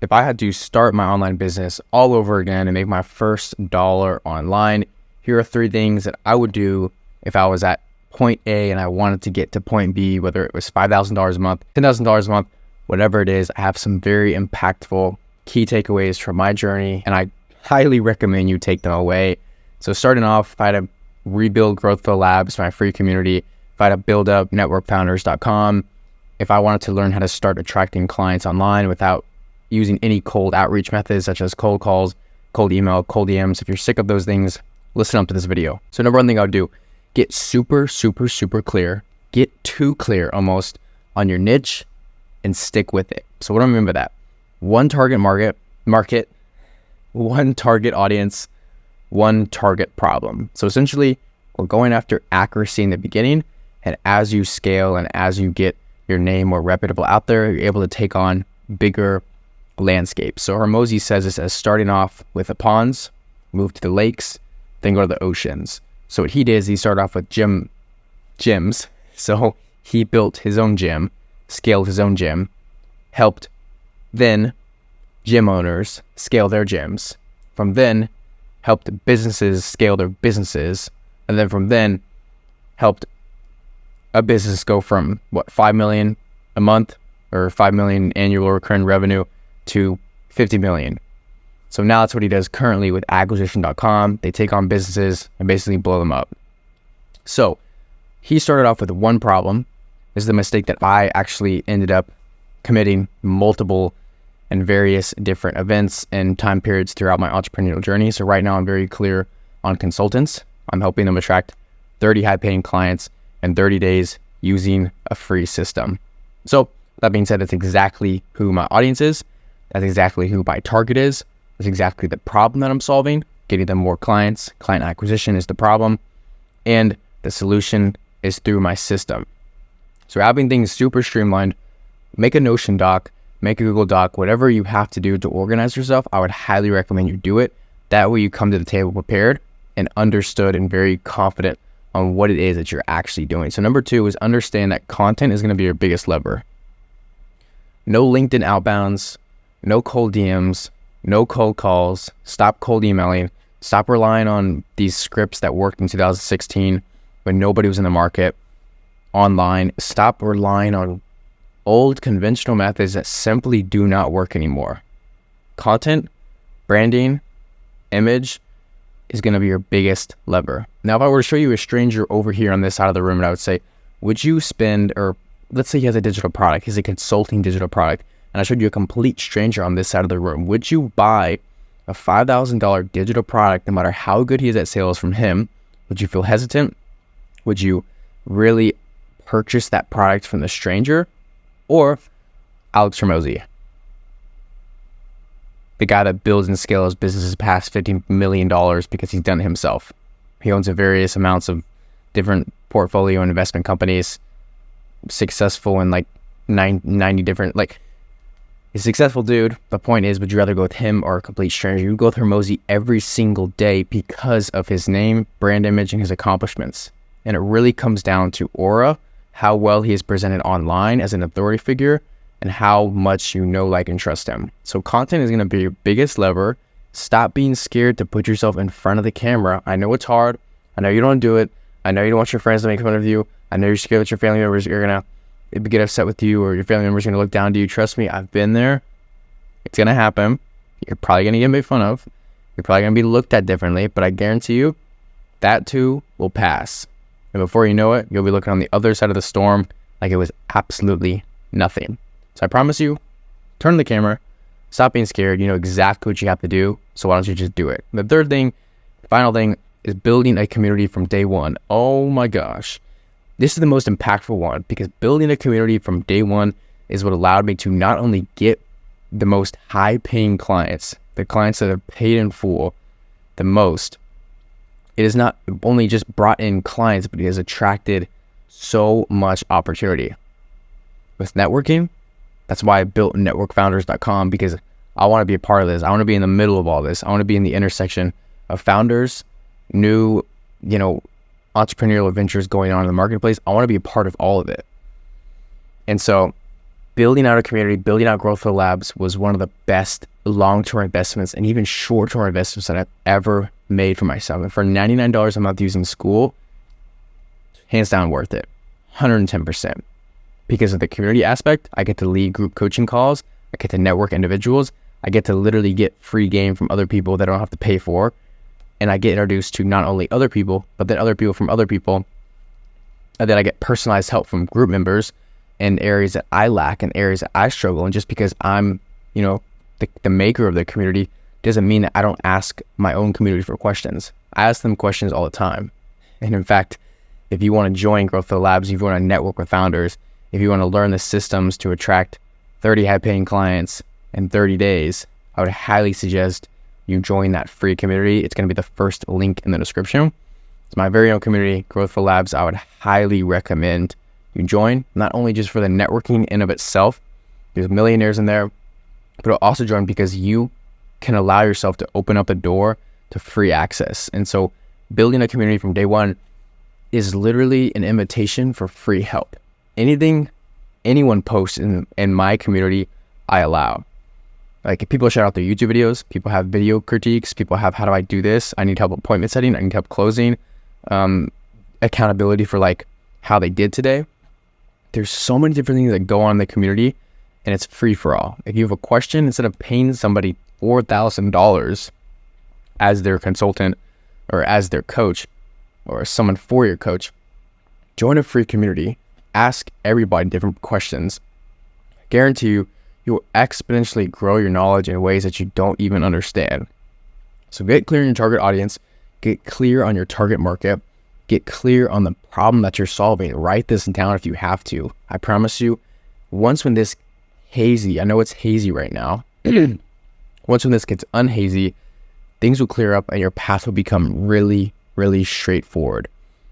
If I had to start my online business all over again and make my first dollar online, here are 3 things that I would do if I was at point A and I wanted to get to point B, whether it was $5,000 a month, $10,000 a month, whatever it is. I have some very impactful key takeaways from my journey, and I highly recommend you take them away. So starting off, if I had to rebuild Growth Flow Labs, my free community, if I had to build up networkfounders.com, if I wanted to learn how to start attracting clients online without using any cold outreach methods such as cold calls, cold email, cold DMs. If you're sick of those things, listen up to this video. So number 1 thing I would do, get super clear, get too clear almost on your niche and stick with it. So what do I mean by that? 1 target market, 1 target audience, 1 target problem. So essentially we're going after accuracy in the beginning, and as you scale and as you get your name more reputable out there, you're able to take on bigger landscape. So Hormozi says this as starting off with the ponds, move to the lakes, then go to the oceans. So what he did is he started off with gyms. So he built his own gym, scaled his own gym, helped then gym owners scale their gyms. From then, helped businesses scale their businesses. And then from then, helped a business go from 5 million a month or 5 million annual recurring revenue to 50 million. So now that's what he does currently with acquisition.com. They take on businesses and basically blow them up. So he started off with 1 problem. This is the mistake that I actually ended up committing multiple and various different events and time periods throughout my entrepreneurial journey. So right now I'm very clear on consultants. I'm helping them attract 30 high-paying clients in 30 days using a free system. So that being said, that's exactly who my audience is. That's exactly who my target is. That's exactly the problem that I'm solving. Getting them more clients. Client acquisition is the problem. And the solution is through my system. So having things super streamlined, make a Notion doc, make a Google Doc, whatever you have to do to organize yourself, I would highly recommend you do it. That way you come to the table prepared and understood and very confident on what it is that you're actually doing. So number 2 is understand that content is going to be your biggest lever. No LinkedIn outbounds, no cold DMs, no cold calls, stop cold emailing, stop relying on these scripts that worked in 2016 when nobody was in the market online. Stop relying on old conventional methods that simply do not work anymore. Content, branding, image is going to be your biggest lever. Now, if I were to show you a stranger over here on this side of the room, and I would say, would you spend, or let's say he has a digital product, he's a consulting digital product, and I showed you a complete stranger on this side of the room, would you buy a $5,000 digital product no matter how good he is at sales from him? Would you feel hesitant? Would you really purchase that product from the stranger? Or Alex Hormozi, the guy that builds and scales businesses past $50 million because he's done it himself. He owns a various amounts of different portfolio and investment companies, successful in 90 different, he's a successful dude. The point is, would you rather go with him or a complete stranger? You go with Hormozi every single day because of his name, brand image, and his accomplishments. And it really comes down to aura, how well he is presented online as an authority figure, and how much you know, like, and trust him. So content is going to be your biggest lever. Stop being scared to put yourself in front of the camera. I know it's hard. I know you don't do it. I know you don't want your friends to make fun of you. I know you're scared that your family members are going to get upset with you, or your family members are going to look down to you. Trust me, I've been there. It's going to happen. You're probably going to get made fun of. You're probably going to be looked at differently, but I guarantee you that too will pass. And before you know it, you'll be looking on the other side of the storm like it was absolutely nothing. So I promise you, turn the camera, stop being scared. You know exactly what you have to do. So why don't you just do it? The third thing, final thing, is building a community from day one. Oh my gosh. This is the most impactful one, because building a community from day one is what allowed me to not only get the most high-paying clients, the clients that are paid in full the most. It has not only just brought in clients, but it has attracted so much opportunity. With networking, that's why I built networkfounders.com, because I want to be a part of this. I want to be in the middle of all this. I want to be in the intersection of founders, new, entrepreneurial adventures going on in the marketplace. I want to be a part of all of it. And so building out a community, building out Growth for the Labs was one of the best long-term investments and even short-term investments that I've ever made for myself. And for $99 a month using School, hands down worth it, 110%. Because of the community aspect, I get to lead group coaching calls, I get to network individuals, I get to literally get free game from other people that I don't have to pay for, and I get introduced to not only other people, but then other people from other people, and then I get personalized help from group members in areas that I lack and areas that I struggle. And just because I'm, the maker of the community doesn't mean that I don't ask my own community for questions. I ask them questions all the time. And in fact, if you want to join Growth for the Labs, if you want to network with founders, if you want to learn the systems to attract 30 high-paying clients in 30 days, I would highly suggest you join that free community. It's going to be the first link in the description. It's my very own community, Growth for Labs. I would highly recommend you join, not only just for the networking in of itself, there's millionaires in there, but also join because you can allow yourself to open up the door to free access. And so building a community from day one is literally an invitation for free help. Anything anyone posts in my community, I allow. Like if people shout out their YouTube videos, people have video critiques, people have, how do I do this? I need help appointment setting, I need help closing, accountability for like how they did today. There's so many different things that go on in the community, and it's free for all. If you have a question, instead of paying somebody $4,000 as their consultant or as their coach or someone for your coach, join a free community. Ask everybody different questions. I guarantee you will exponentially grow your knowledge in ways that you don't even understand. So get clear on your target audience, get clear on your target market, get clear on the problem that you're solving. Write this down if you have to. I promise you, once when this hazy, I know it's hazy right now, once when this gets unhazy, things will clear up and your path will become really, really straightforward.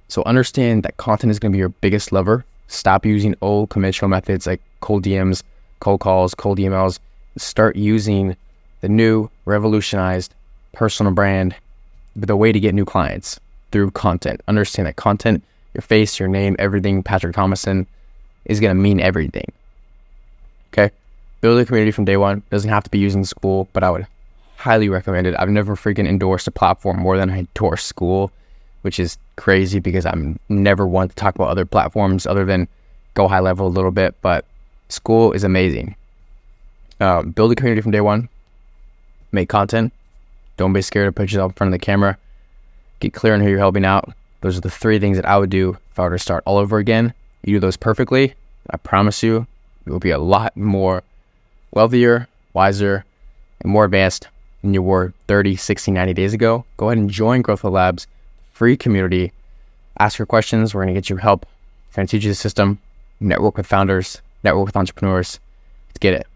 So understand that content is going to be your biggest lever. Stop using old conventional methods like cold DMs, cold calls, cold emails. Start using the new revolutionized personal brand, the way to get new clients through content. Understand that content, your face, your name, everything, Patrick Thomason, is going to mean everything. Okay? Build a community from day one. Doesn't have to be using School, but I would highly recommend it. I've never freaking endorsed a platform more than I endorse School, which is crazy because I'm never one to talk about other platforms other than go high level a little bit, but School is amazing. Build a community from day one. Make content. Don't be scared to put yourself in front of the camera. Get clear on who you're helping out. Those are the 3 things that I would do if I were to start all over again. You do those perfectly, I promise you, you will be a lot more wealthier, wiser, and more advanced than you were 30, 60, 90 days ago. Go ahead and join Growth for the Labs, free community. Ask your questions. We're going to get you help. We're going to teach you the system. Network with founders. Network with entrepreneurs. Let's get it.